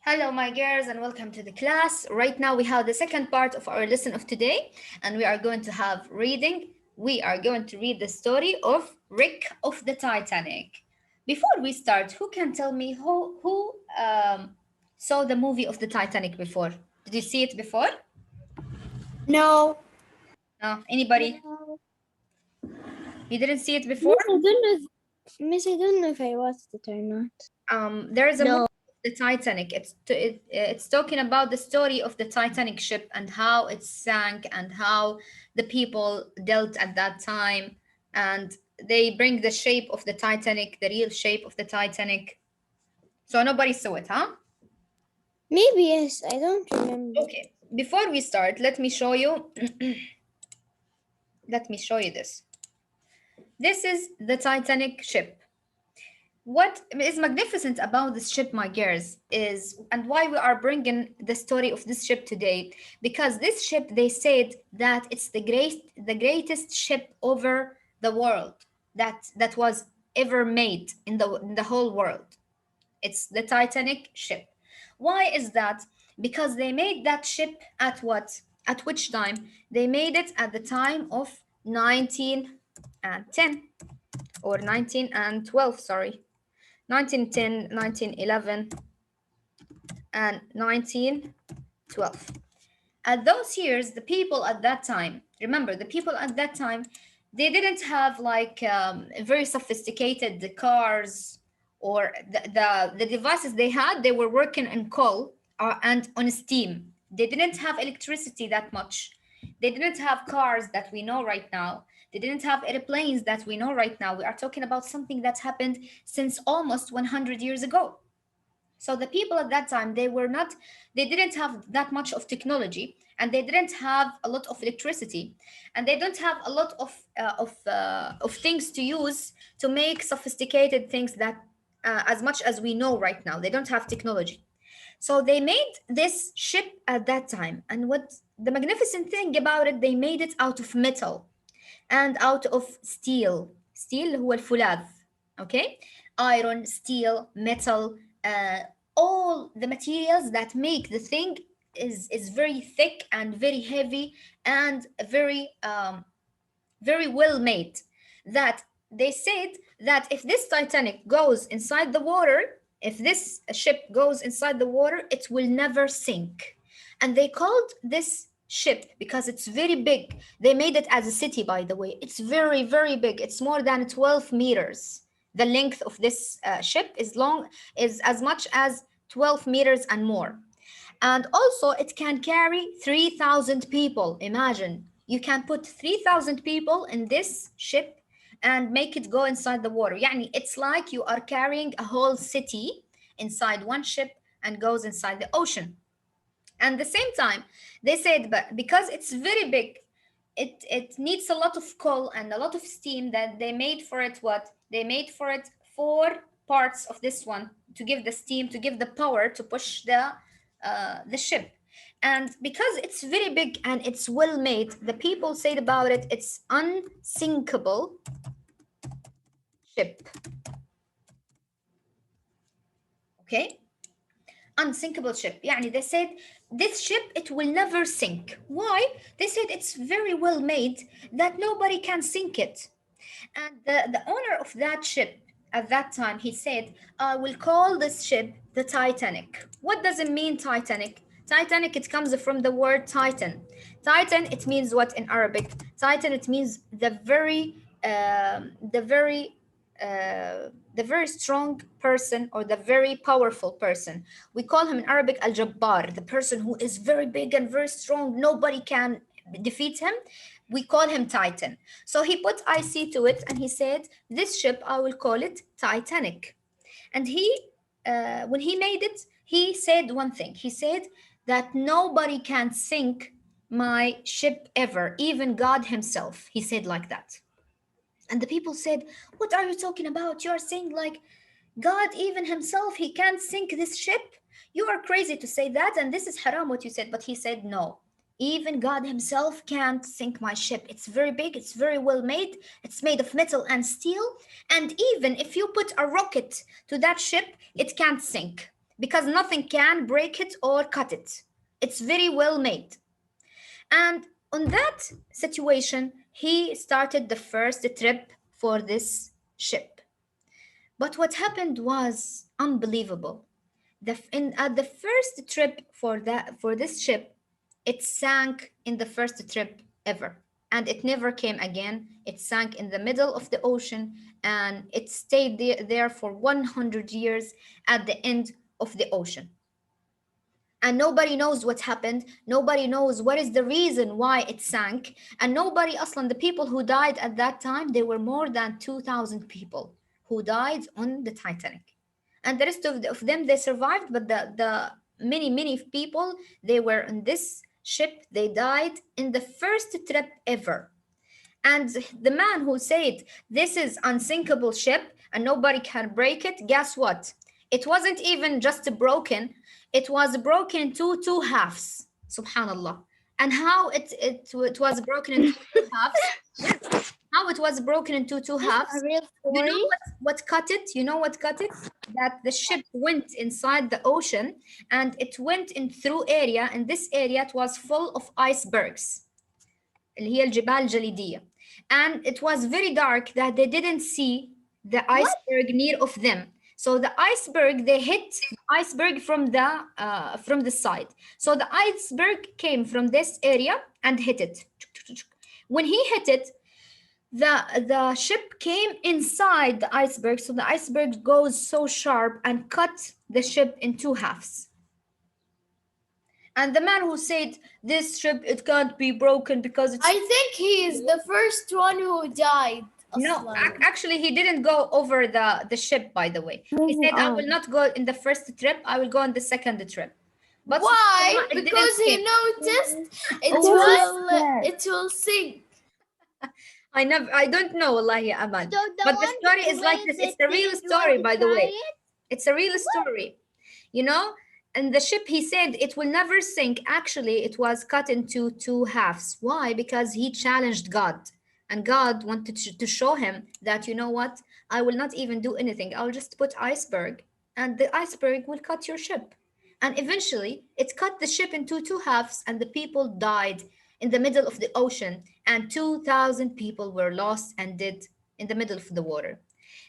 Hello, my girls, and welcome to the class. Right now, we have the second part of our lesson of today, and we are going to have reading. We are going to read the story of Rick of the Titanic. Before we start, who can tell me who saw the movie of the Titanic before? Did you see it before? No. No, anybody? No. You didn't see it before? Miss, I don't know. Miss, I don't know if I watched it or not. There is a movie No. of the Titanic. It's talking about the story of the Titanic ship and how it sank and how the people dealt at that time, and they bring the shape of the Titanic, the real shape of the Titanic. So nobody saw it, huh? Maybe yes. I don't remember. Okay. Before we start, let me show you. Let me show you this. This is the Titanic ship. What is magnificent about this ship, my girls, is and why we are bringing the story of this ship today, because this ship they said that it's the greatest ship over the world that was ever made in the whole world. It's the Titanic ship. Why is that? Because they made that ship at what? At which time? They made it at the time of 1910 or 1912, sorry. 1910, 1911, and 1912. At those years, the people at that time, remember, the people at that time, they didn't have like very sophisticated cars or the devices they had, they were working in coal and on steam. They didn't have electricity that much. They didn't have cars that we know right now. They didn't have airplanes that we know right now. We are talking about something that happened since almost 100 years ago. So the people at that time, they didn't have that much of technology, and they didn't have a lot of electricity, and they don't have a lot of things to use to make sophisticated things that as much as we know right now. They don't have technology. So they made this ship at that time, and what the magnificent thing about it, they made it out of metal and out of steel. Steel هو الفولاذ. Okay, iron, steel, metal, uh, all the materials that make the thing is very thick and very heavy and very well made. That they said that if this Titanic goes inside the water, if this ship goes inside the water, it will never sink. And they called this ship because it's very big. They made it as a city, by the way. It's very, very big. It's more than 12 meters. The length of this ship is as much as 12 meters and more. And also, it can carry 3,000 people. Imagine you can put 3,000 people in this ship and make it go inside the water. Yani, it's like you are carrying a whole city inside one ship and goes inside the ocean. And the same time, they said, but because it's very big, it needs a lot of coal and a lot of steam, that they made for it what? They made for it four parts of this one to give the steam, to give the power to push the ship. And because it's very big and it's well made, the people said about it, it's unsinkable ship. Okay, unsinkable ship. يعني they said this ship, it will never sink. Why? They said it's very well made that nobody can sink it. And the owner of that ship at that time, he said, I will call this ship the Titanic. What does it mean, Titanic? Titanic, it comes from the word Titan. Titan, it means what in Arabic? Titan, it means the very strong person or the very powerful person. We call him in Arabic al-Jabbar, the person who is very big and very strong. Nobody can defeat him. We call him Titan. So he put IC to it and he said, this ship, I will call it Titanic. And when he made it, he said one thing. He said that nobody can sink my ship ever, even God himself. He said like that. And the people said, what are you talking about? You are saying like God, even himself, he can't sink this ship? You are crazy to say that. And this is haram what you said. But he said, no, even God himself can't sink my ship. It's very big. It's very well made. It's made of metal and steel. And even if you put a rocket to that ship, it can't sink. because nothing can break it or cut it. It's very well made. And on that situation, he started the first trip for this ship. But what happened was unbelievable. At the first trip for this ship, it sank in the first trip ever, and it never came again. It sank in the middle of the ocean, and it stayed there for 100 years at the end of the ocean. And nobody knows what happened. Nobody knows what is the reason why it sank. And nobody, aslan, the people who died at that time, there were more than 2,000 people who died on the Titanic. And the rest of them, they survived, but the many people, they were in this ship, they died in the first trip ever. And the man who said this is unsinkable ship and nobody can break it, guess what? It wasn't even just broken, it was broken into two halves. Subhanallah. And how it was broken into two halves? Yes. How it was broken into two This is a halves. real You know story. what cut it? You know what cut it? That the ship went inside the ocean and it went in through area. In this area, it was full of icebergs. اللي هي الجبال الجليدية. And it was very dark that they didn't see the iceberg near of them. So the iceberg, they hit the iceberg from the side. So the iceberg came from this area and hit it. When he hit it, the ship came inside the iceberg. So the iceberg goes so sharp and cut the ship in two halves. And the man who said this ship, it can't be broken because it's I think he is the first one who died. no, أصلاً. actually he didn't go over the ship, by the way. He said I will not go in the first trip, I will go on the second trip. But Why? it didn't Because he sink. noticed it will sink. I don't know, wallahi, Aman. So the But the one story who is like made this. It's it a real didn't story, want by to the try way. it? It's a real story, you know? And the ship, he said it will never sink. Actually, it was cut into two halves. Why? Because he challenged God. And God wanted to show him that, you know what? I will not even do anything. I'll just put iceberg, and the iceberg will cut your ship. And eventually, it cut the ship into two halves, and the people died in the middle of the ocean, and 2,000 people were lost and dead in the middle of the water.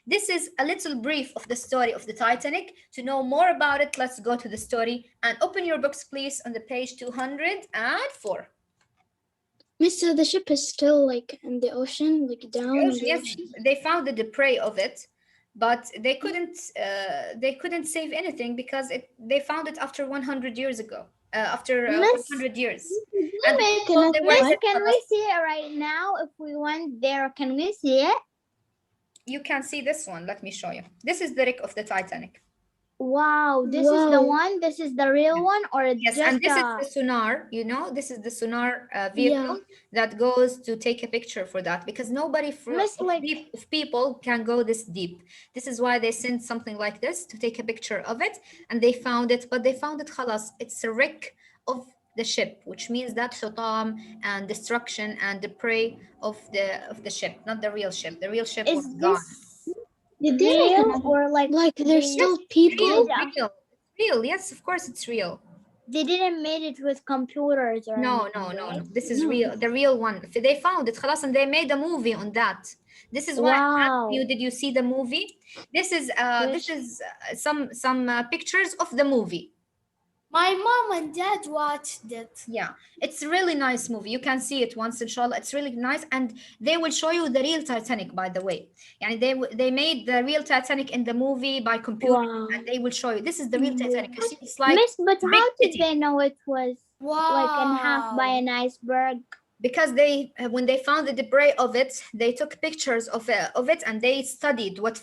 This is a little brief of the story of the Titanic. To know more about it, let's go to the story and open your books, please, on the page 204. Mister, the ship is still like in the ocean, like down in the Yes, ocean. they found the debris of it, but they couldn't save anything because they found it after 100 years ago. After Miss, 100 years, and the Miss, people they were said, can we see it right now? If we went there, can we see it? you can see this one. Let me show you. This is the wreck of the Titanic. Wow, this is the one. This is the real one, or Yes, just and this is the sonar, this is the sonar vehicle that goes to take a picture for that because nobody Miss, of people can go this deep. This is why they sent something like this to take a picture of it, and they found it, but they found it khalas. It's a wreck of the ship, which means that hutam and destruction and the prey of the ship, not the real ship. The real ship was gone. did real or like there's still people? Real. Yes, of course it's real. They didn't made it with computers or No. This is real. The real one. They found it, خلاص, and they made a movie on that. This is why I'm asking you. Did you see the movie? This is some pictures of the movie. My mom and dad watched it. Yeah, it's a really nice movie. You can see it once, inshallah. It's really nice, and they will show you the real Titanic, by the way. And they made the real Titanic in the movie by computer, and they will show you. This is the real Titanic. You see, it's like Miss, but how did city. they know it was like in half by an iceberg? Because they when they found the debris of it, they took pictures of it, and they studied what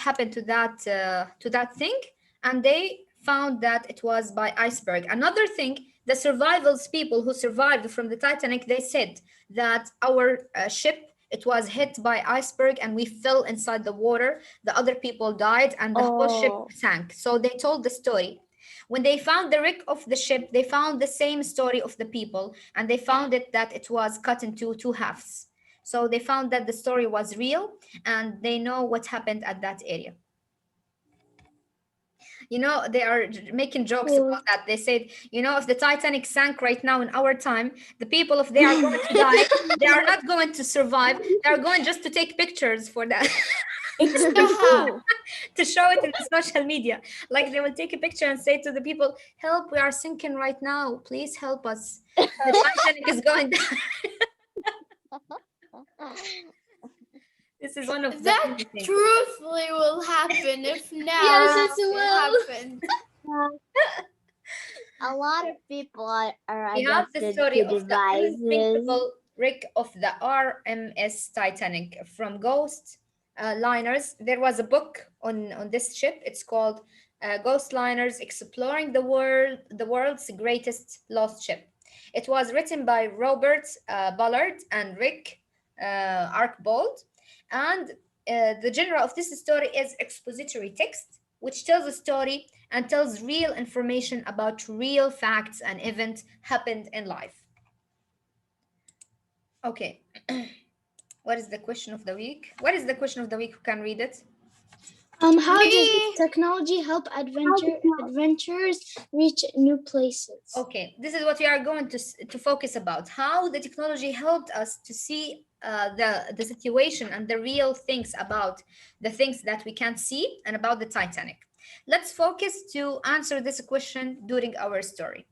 happened to that thing, and they found that it was by iceberg. Another thing, the survivals people who survived from the Titanic, they said that our ship, it was hit by iceberg and we fell inside the water. The other people died and the whole ship sank. So they told the story. When they found the wreck of the ship, they found the same story of the people, and they found it that it was cut into two halves. So they found that the story was real, and they know what happened at that area. You know, they are making jokes Cool. about that. They said, you know, if the Titanic sank right now in our time, the people, if they are going to die, they are not going to survive. They are going just to take pictures for that. It's Yeah. true. To show it in the social media. Like they will take a picture and say to the people, "Help, we are sinking right now. Please help us. The Titanic is going down." This is one of the That funny things. truthfully will happen if now Yes, it it will. happened. A lot of people are We have the adapted story to of the devices. unsinkable wreck of the RMS Titanic from Ghost Liners. There was a book on this ship. It's called Ghost Liners: Exploring the world's greatest lost ship. It was written by Robert Ballard and Rick Archbold, and the genre of this story is expository text, which tells a story and tells real information about real facts and events happened in life. Okay, what is the question of the week? What is the question of the week? Who can read it? How does Me, technology help adventurers reach new places? Okay, this is what we are going to focus about. How the technology helped us to see the situation and the real things about the things that we can't see and about the Titanic. Let's focus to answer this question during our story.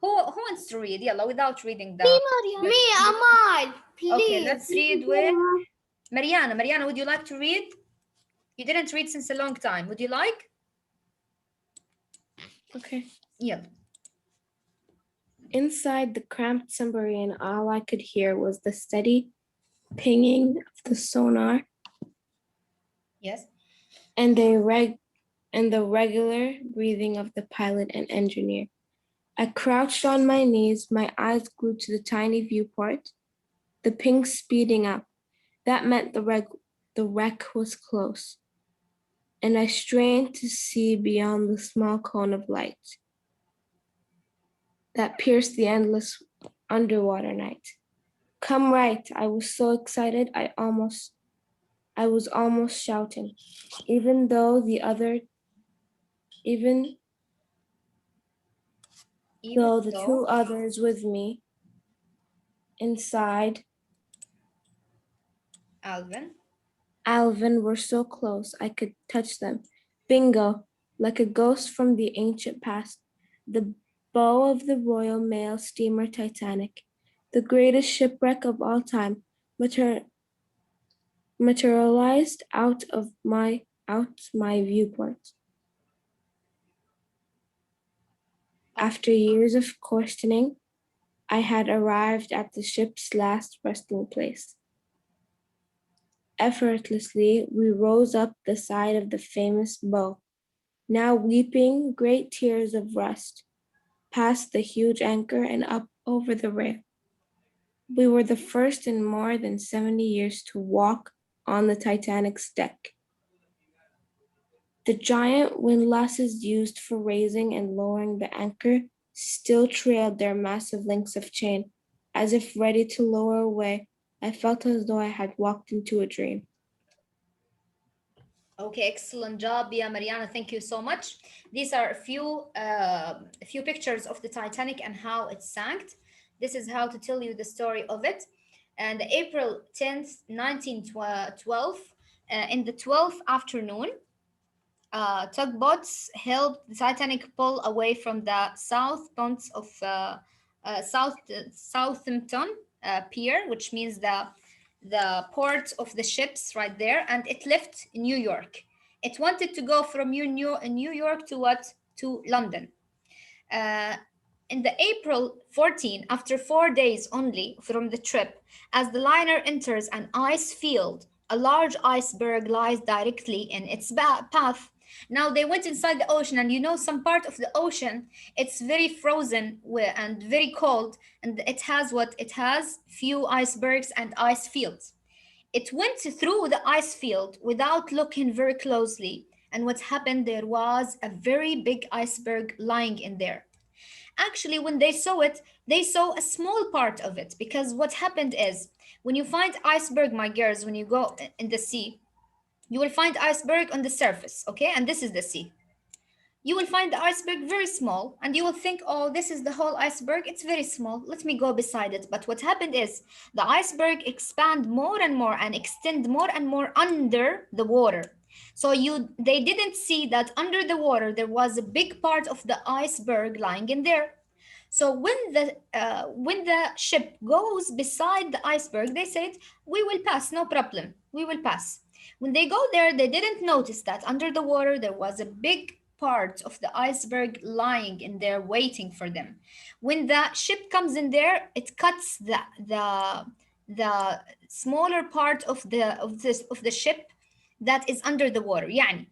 Who wants to read? Yalla, without reading me, Amal, Okay, please. let's read with Mariana. Mariana, would you like to read? You didn't read since a long time. Would you like? Okay. Yeah. Inside the cramped submarine, all I could hear was the steady pinging of the sonar Yes. and the regular breathing of the pilot and engineer. I crouched on my knees, my eyes glued to the tiny viewport, the ping speeding up. That meant the wreck was close, and I strained to see beyond the small cone of light that pierced the endless underwater night. Come right, I was so excited I was almost shouting, even though even Even though the though, two others with me inside Alvin. Alvin were so close I could touch them. Bingo, like a ghost from the ancient past, the bow of the Royal Mail steamer Titanic, the greatest shipwreck of all time, materialized out my viewport. After years of questioning, I had arrived at the ship's last resting place. Effortlessly, we rose up the side of the famous bow, now weeping great tears of rust, past the huge anchor and up over the rail. We were the first in more than 70 years to walk on the Titanic's deck. The giant windlasses used for raising and lowering the anchor still trailed their massive links of chain, as if ready to lower away. I felt as though I had walked into a dream. Okay, excellent job, yeah, Mariana. Thank you so much. These are a few pictures of the Titanic and how it sank. This is how to tell you the story of it. And April 10th, 1912, in the 12th afternoon, tugboats helped the Titanic pull away from the south ponds of Southampton Pier, which means the port of the ships right there, and it left New York. It wanted to go from New York to what? To London. Uh, in the April 14, after 4 days only from the trip, as the liner enters an ice field, a large iceberg lies directly in its path. Now they went inside the ocean, and you know, some part of the ocean, it's very frozen and very cold, and it has what? It has few icebergs and ice fields. It went through the ice field without looking very closely, and what happened? There was a very big iceberg lying in there. Actually, when they saw it, they saw a small part of it, because what happened is, when you find iceberg, my girls, when you go in the sea, you will find iceberg on the surface, okay? And this is the sea. you will find the iceberg very small, and you will think, oh, this is the whole iceberg. It's very small. Let me go beside it. But what happened is the iceberg expand more and more and extend more and more under the water. So they didn't see that under the water there was a big part of the iceberg lying in there. So when the ship goes beside the iceberg, they said, "We will pass, no problem. We will pass." When they go there, they didn't notice that under the water there was a big part of the iceberg lying in there waiting for them. When the ship comes in there, it cuts the smaller part of the ship that is under the water. يعني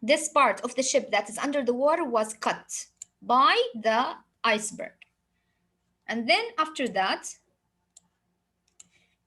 this part of the ship that is under the water was cut by the iceberg. And then after that,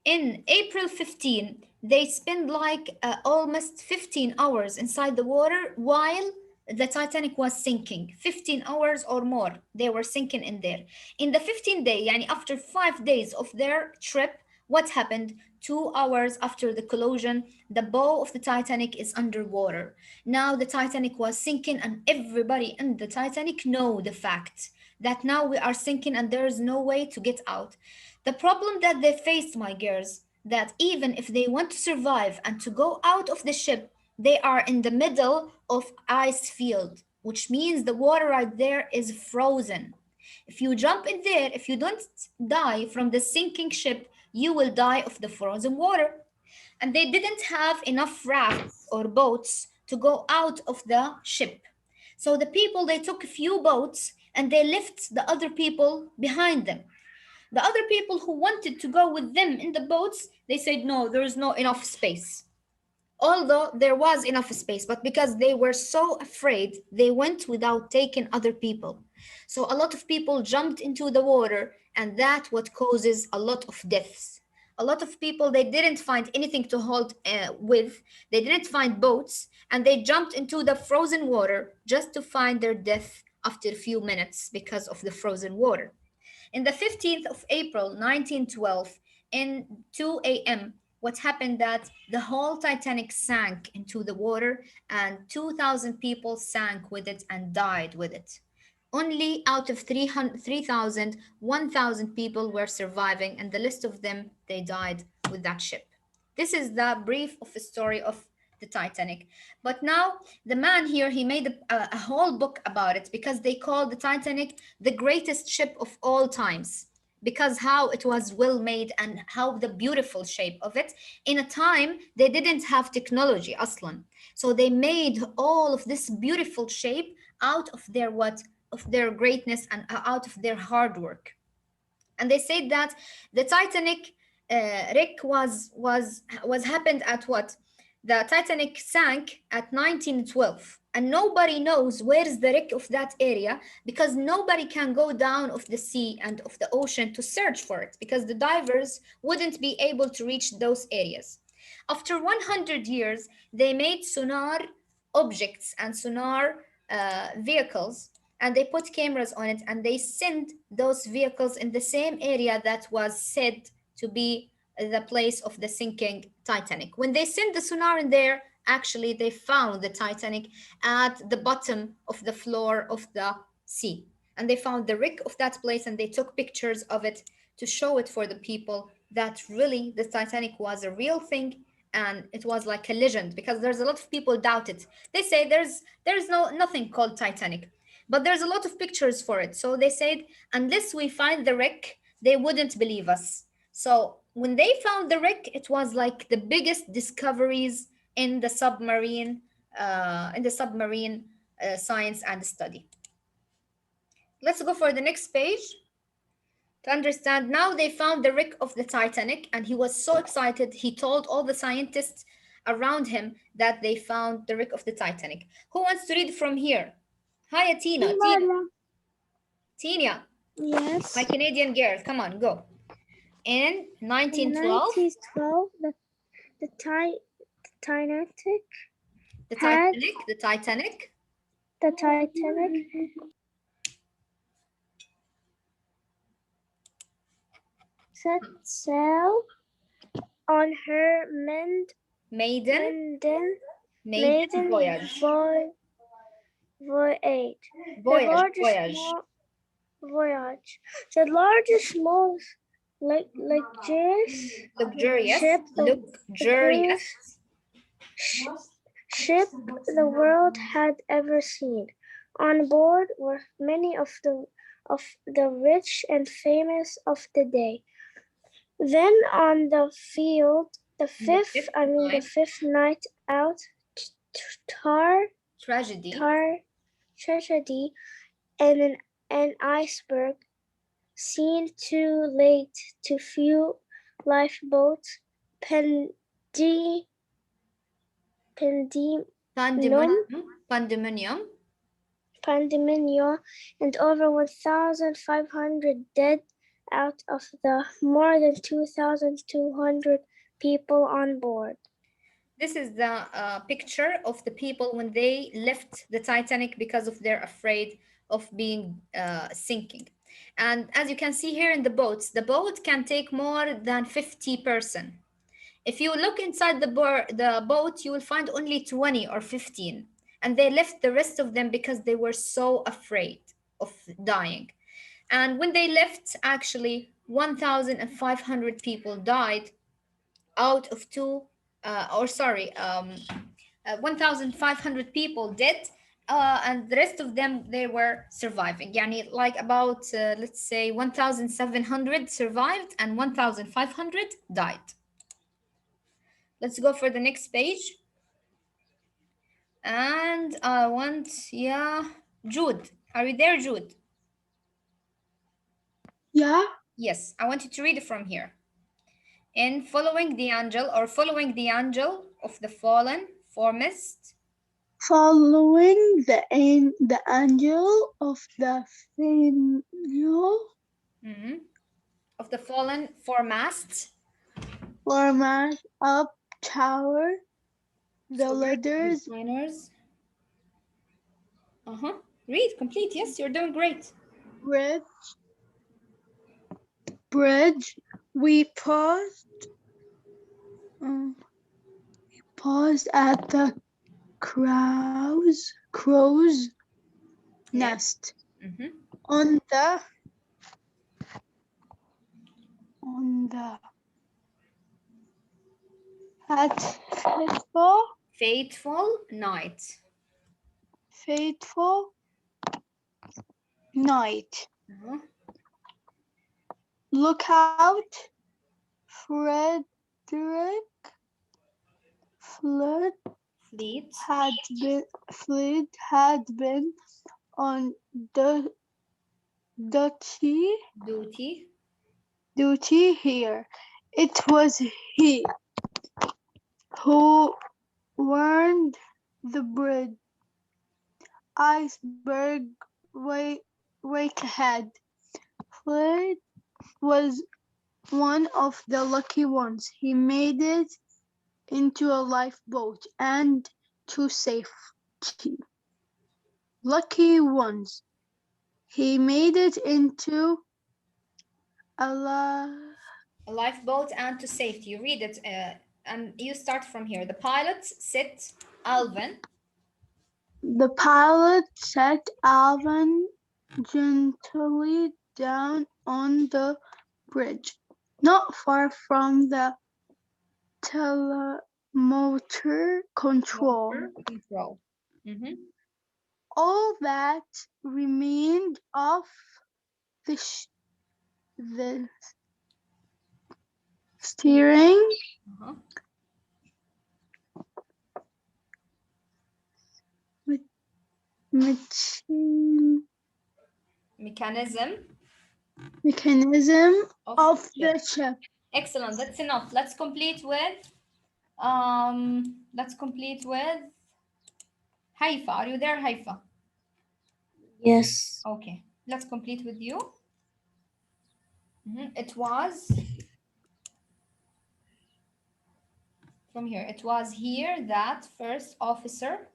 in April 15, they spent like almost 15 hours inside the water while the Titanic was sinking. 15 hours or more, they were sinking in there. In the 15th day, yani after 5 days of their trip, what happened? 2 hours after the collision, the bow of the Titanic is underwater. Now the Titanic was sinking, and everybody in the Titanic know the fact that now we are sinking and there is no way to get out. The problem that they faced, my girls, that even if they want to survive and to go out of the ship, they are in the middle of ice field, which means the water right there is frozen. If you jump in there, if you don't die from the sinking ship, you will die of the frozen water. And they didn't have enough rafts or boats to go out of the ship. So the people, they took a few boats and they left the other people behind them. The other people who wanted to go with them in the boats, they said, no, there is no enough space. Although there was enough space, but because they were so afraid, they went without taking other people. So a lot of people jumped into the water, and that's what causes a lot of deaths. A lot of people, they didn't find anything to hold with. They didn't find boats, and they jumped into the frozen water just to find their death after a few minutes because of the frozen water. In the 15th of April 1912, in 2 a.m., what happened that the whole Titanic sank into the water and 2,000 people sank with it and died with it. Only out of 3,000, 1,000 people were surviving, and the list of them, they died with that ship. This is the brief of the story of the Titanic. But now the man here, he made a whole book about it because they call the Titanic the greatest ship of all times, because how it was well made and how the beautiful shape of it. In a time they didn't have technology aslan, so they made all of this beautiful shape out of their what, of their greatness and out of their hard work. And they said that the Titanic wreck was happened at what? The Titanic sank at 1912, and nobody knows where is the wreck of that area because nobody can go down of the sea and of the ocean to search for it because the divers wouldn't be able to reach those areas. After 100 years, they made sonar objects and sonar vehicles, and they put cameras on it, and they sent those vehicles in the same area that was said to be the place of the sinking Titanic. When they sent the sonar in there, actually they found the Titanic at the bottom of the floor of the sea, and they found the wreck of that place, and they took pictures of it to show it for the people that really the Titanic was a real thing, and it was like a legend, because there's a lot of people doubt it. They say there's nothing called Titanic, but there's a lot of pictures for it. So they said, unless we find the wreck, they wouldn't believe us. So when they found the wreck, it was like the biggest discoveries in the submarine, science and study. Let's go for the next page to understand. Now they found the wreck of the Titanic, and he was so excited. He told all the scientists around him that they found the wreck of the Titanic. Who wants to read from here? Hi, Tina. Tina, Yes. my Canadian girl. Come on, go. In In 1912, 1912, the Titanic the had- Titanic, the Titanic the Titanic set sail on her maiden maiden voyage. voyage. The Voyage, largest voyage. small voyage. The largest small luxurious Luxurious, ship the luxurious. sh- ship the world had ever seen. On board were many of the rich and famous of the day. Then on the field, the fifth fifth night out, tar, Tragedy. tragedy, and an iceberg seen too late to fuel lifeboats, pendi, pendi, Pandemonium. pandemonium, and over 1,500 dead out of the more than 2,200 people on board. This is the picture of the people when they left the Titanic because of they're afraid of being sinking. And as you can see here in the boat can take more than 50 person. If you look inside the boat, you will find only 20 or 15. And they left the rest of them because they were so afraid of dying. And when they left, actually, 1,500 people died out of 1,500 people dead. And the rest of them, they were surviving. يعني like about, let's say, 1,700 survived and 1,500 died. Let's go for the next page. And I want, yeah, Jude. Are you there, Jude? Yeah. Yes, I want you to read it from here. In following the angel of the fallen, foremost. Following the angel of the female Mhm. Of the fallen, foremast. format up tower, the leaders Designers. Read, complete. Yes, you're doing great. bridge. We paused at the crow's nest Mhm. on the Fateful night. fateful night. Uh-huh. Look out, Frederick Flood Fleet. had been on the Duty. duty here. It was he who warned the bridge. Iceberg wake ahead. Floyd was one of the lucky ones. He made it into a lifeboat and to safety. Lucky ones. He made it into a A lifeboat and to safety. You read it, and you start from here. The pilots sit Alvin. The pilot set Alvin gently down on the bridge, not far from the telemotor control. Control. Mm-hmm. All that remained of the steering Uh-huh. Mechanism mechanism of of the the ship. Excellent. That's enough. Let's complete with Haifa. Are you there, Haifa? Yes. Okay. Let's complete with you. It was from here. It was here that first officer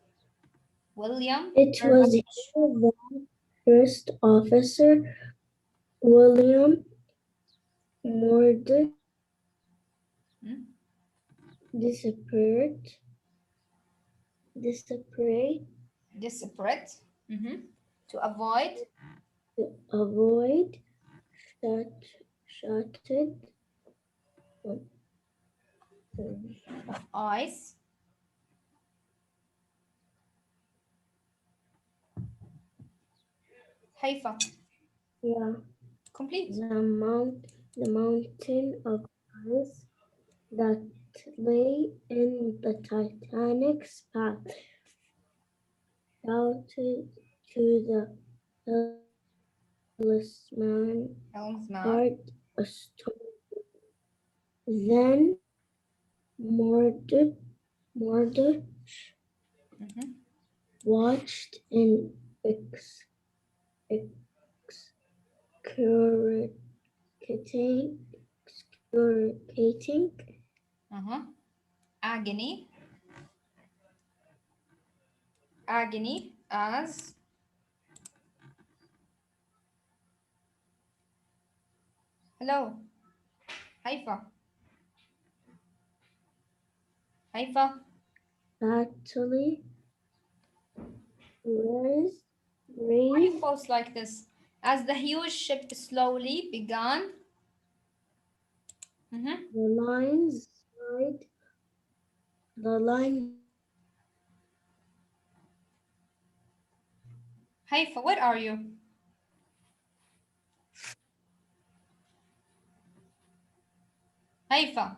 William. It was here that first officer William Murdoch Hmm? disappeared. Disparate. Mm-hmm. To avoid to avoid shattered ice. Haifa. yeah, Complete. the mountain of ice that lay in the Titanic's path shouted to the talisman Helmsman. heart a storm. Then Mordred Mm-hmm. watched in excruciating, excruciating Uh-huh. Agony. Agony as hello. Haifa. Haifa. battle raised, Why you raised pause like this? As the huge ship slowly began. Mm-hmm. the lines side, the line Haifa, where are you? Haifa.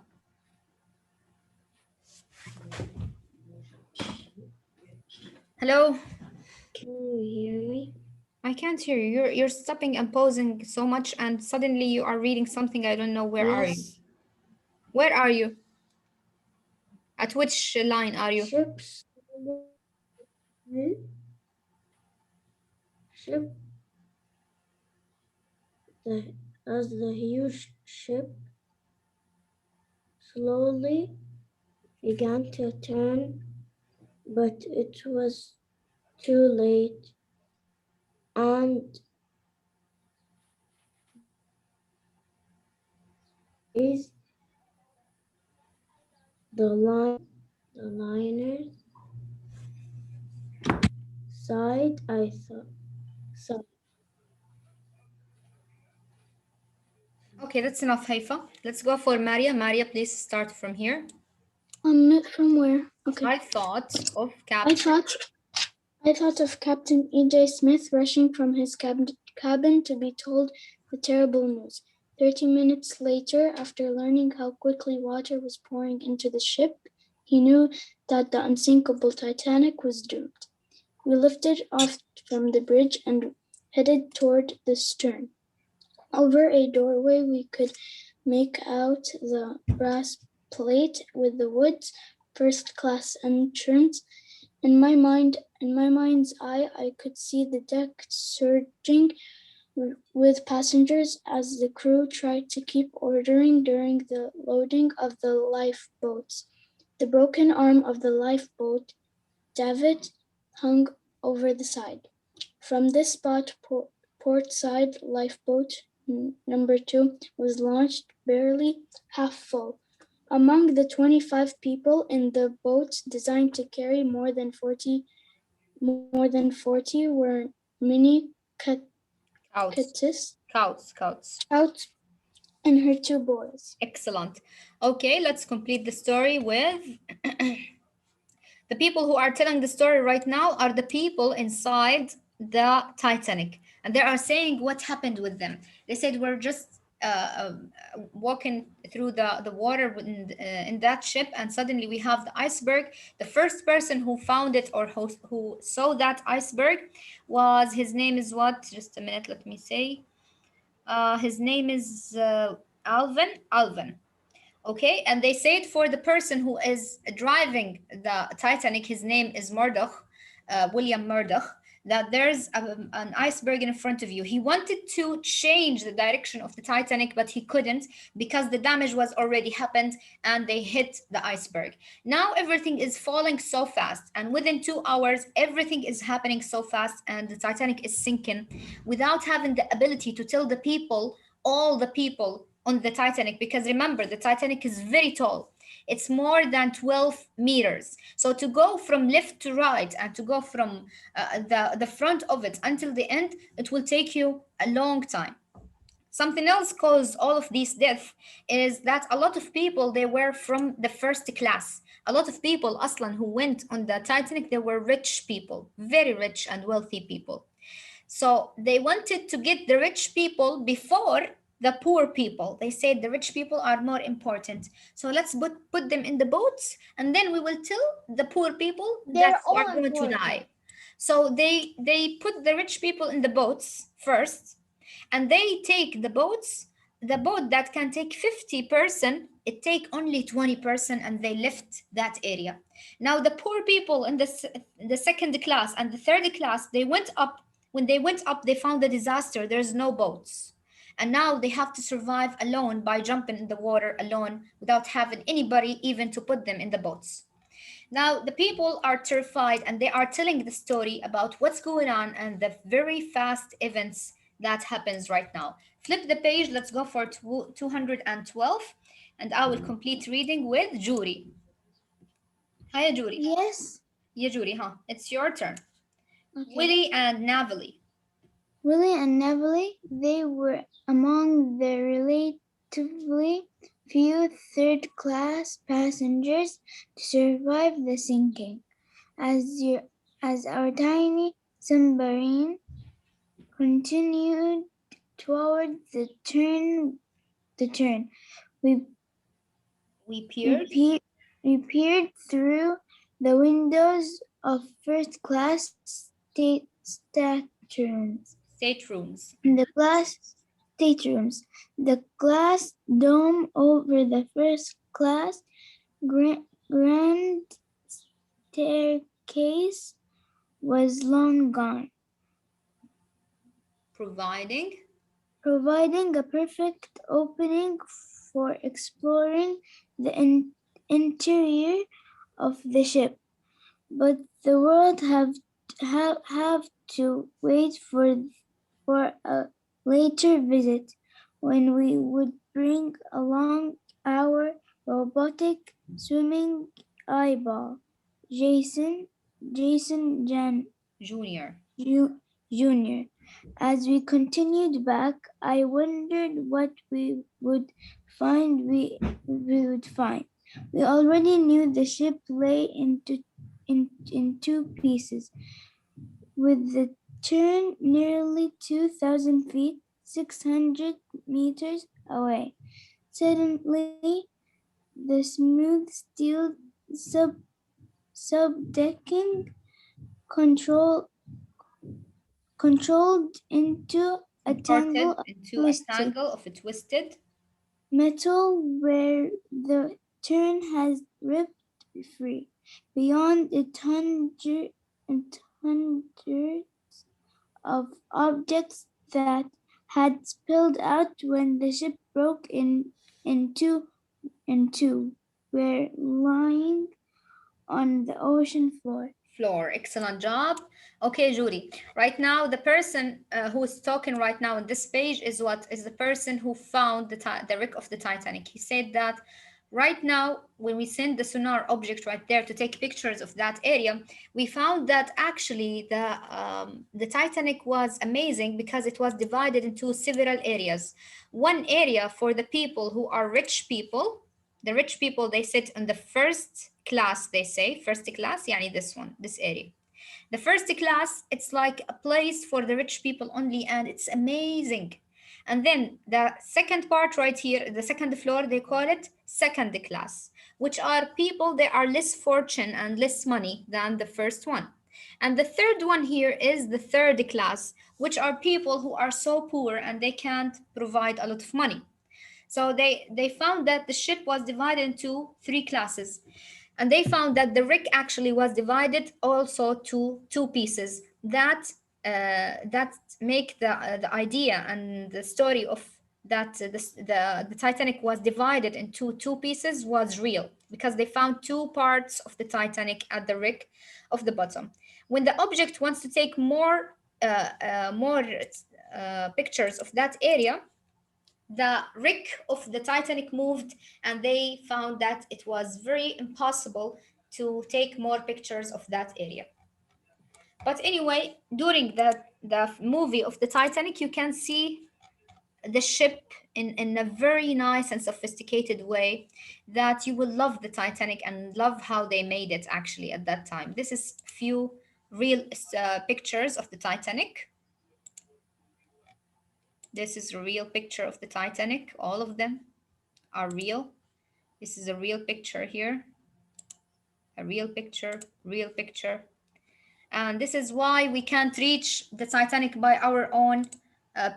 Hello. can you hear me? I can't hear you. You're stopping and pausing so much, and suddenly you are reading something. I don't know. Where are you? Yes, Where are you? At which line are you? ships ship the as the huge ship slowly began to turn, but it was too late, and raised the liner's side. I thought so. Okay, that's enough, Haifa. Let's go for Maria. Maria, please start from here. From where? Okay. I thought of I Captain. thought I thought of Captain E.J. Smith rushing from his cabin to be told the terrible news. 30 minutes later, after learning how quickly water was pouring into the ship, he knew that the unsinkable Titanic was doomed. We lifted off from the bridge and headed toward the stern. Over a doorway, we could make out the brass plate with the Woods first class entrance. In my mind's eye, I could see the deck surging with passengers as the crew tried to keep ordering during the loading of the lifeboats. The broken arm of the lifeboat, David, hung over the side. From this spot, port side lifeboat number 2 was launched barely half full. Among the 25 people in the boat designed to carry more than 40 were Minnie Scouts. Curtis Scouts. out and her 2 boys. Excellent. Okay, let's complete the story with the people who are telling the story right now are the people inside the Titanic, and they are saying what happened with them. They said we're just walking through the water in that ship, and suddenly we have the iceberg. The first person who found it or who saw that iceberg was his name is what? Just a minute, let me say. His name is Alvin. Alvin. Okay, and they said for the person who is driving the Titanic, his name is Murdoch, William Murdoch, that there's an iceberg in front of you. He wanted to change the direction of the Titanic, but he couldn't because the damage was already happened and they hit the iceberg. Now everything is falling so fast, and within 2 hours, everything is happening so fast, and the Titanic is sinking without having the ability to tell all the people on the Titanic, because remember, the Titanic is very tall. It's more than 12 meters. So to go from left to right and to go from the front of it until the end, it will take you a long time. Something else caused all of these deaths is that a lot of people they were from the first class. A lot of people, Aslan, who went on the Titanic, they were rich people, very rich and wealthy people. So they wanted to get the rich people before the poor people. They said the rich people are more important. So let's put them in the boats and then we will tell the poor people that They're you are all going to important. die. So they put the rich people in the boats first and they take the boats, the boat that can take 50%, it take only 20% and they left that area. Now the poor people in the second class and the third class, they went up. When they went up, they found a disaster. There's no boats. And now they have to survive alone by jumping in the water alone without having anybody even to put them in the boats. Now, the people are terrified and they are telling the story about what's going on and the very fast events that happens right now. Flip the page, let's go for 212 and I will complete reading with Jury. Hi, Jury. Yes. Yeah, Jury, huh? It's your turn. Okay. Willie and Navali. Willie and Neville, they were among the relatively few third-class passengers to survive the sinking. As, your, as our tiny submarine continued toward the turn, we, We we, peered. pe- we peered through the windows of first-class staterooms. Staterooms. The glass staterooms. The glass dome over the first class grand staircase was long gone, Providing. providing a perfect opening for exploring the interior of the ship. But the world have to wait for a later visit when we would bring along our robotic swimming eyeball, Jason Jan Junior. Jr. As we continued back, I wondered what we would find. We already knew the ship lay in two pieces, with the turn nearly 2,000 feet, 600 meters away. Suddenly, the smooth steel subdecking control controlled into a tangle Parted of into a twisted tangle of a twisted metal where the turn has ripped free. Beyond it, hundreds of objects that had spilled out when the ship broke into in two were lying on the ocean floor. floor. Excellent job. Okay, Judy. Right now, the person who is talking right now on this page is what is the person who found the wreck of the Titanic. He said that right now, when we send the sonar object right there to take pictures of that area, we found that actually the Titanic was amazing because it was divided into several areas. One area for the people who are rich people. The rich people, they sit in the first class. They say first class, yani this one, this area. The first class, it's like a place for the rich people only, and it's amazing. And then the second part right here, the second floor, they call it second class, which are people they are less fortune and less money than the first one. And the third one here is the third class, which are people who are so poor and they can't provide a lot of money. So they found that the ship was divided into three classes. And they found that the wreck actually was divided also to two pieces. That make the idea and the story of that the Titanic was divided into two pieces was real because they found two parts of the Titanic at the wreck of the bottom. When the object wants to take more pictures of that area, the wreck of the Titanic moved, and they found that it was very impossible to take more pictures of that area. But anyway, during the movie of the Titanic, you can see the ship in a very nice and sophisticated way that you will love the Titanic and love how they made it actually at that time. This is few real pictures of the Titanic. This is a real picture of the Titanic. All of them are real. This is a real picture here. A real picture, real picture. And this is why we can't reach the Titanic by our own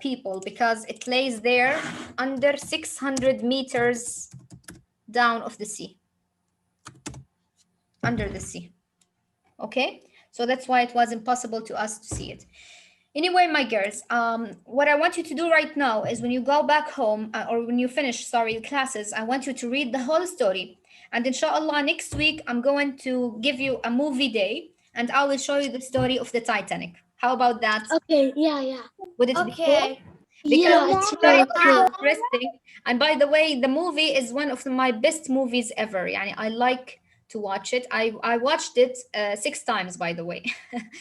people, because it lays there under 600 meters down of the sea, under the sea. Okay, so that's why it was impossible to us to see it. Anyway, my girls, what I want you to do right now is when you go back home, or when you finish, sorry, classes, I want you to read the whole story. And inshallah, next week, I'm going to give you a movie day and I will show you the story of the Titanic. How about that? Okay, yeah. Would it be cool? Okay. Because Yeah, it's it's very, very very cool. interesting. And by the way, the movie is one of my best movies ever. Yani, I like to watch it. I watched it 6 times, by the way,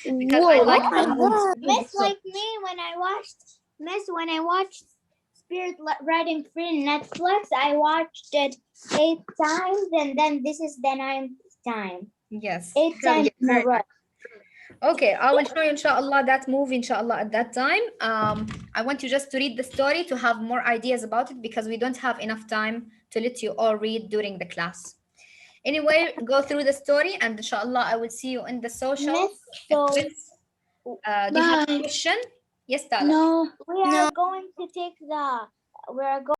because I Whoa. like Oh how my movies God. movies Miss, go. like me, when I watched Spirit Riding Free on Netflix, I watched it 8 times, and then this is the 9th time. Yes, 8 times in a very row. nice. Okay, I will show you inshallah that movie inshallah at that time. I want you just to read the story to have more ideas about it because we don't have enough time to let you all read during the class. Anyway, go through the story and inshallah I will see you in the social Miss, so quiz. Do you have a Bye. question? Yes, Tala. No. we are going to take the, we are going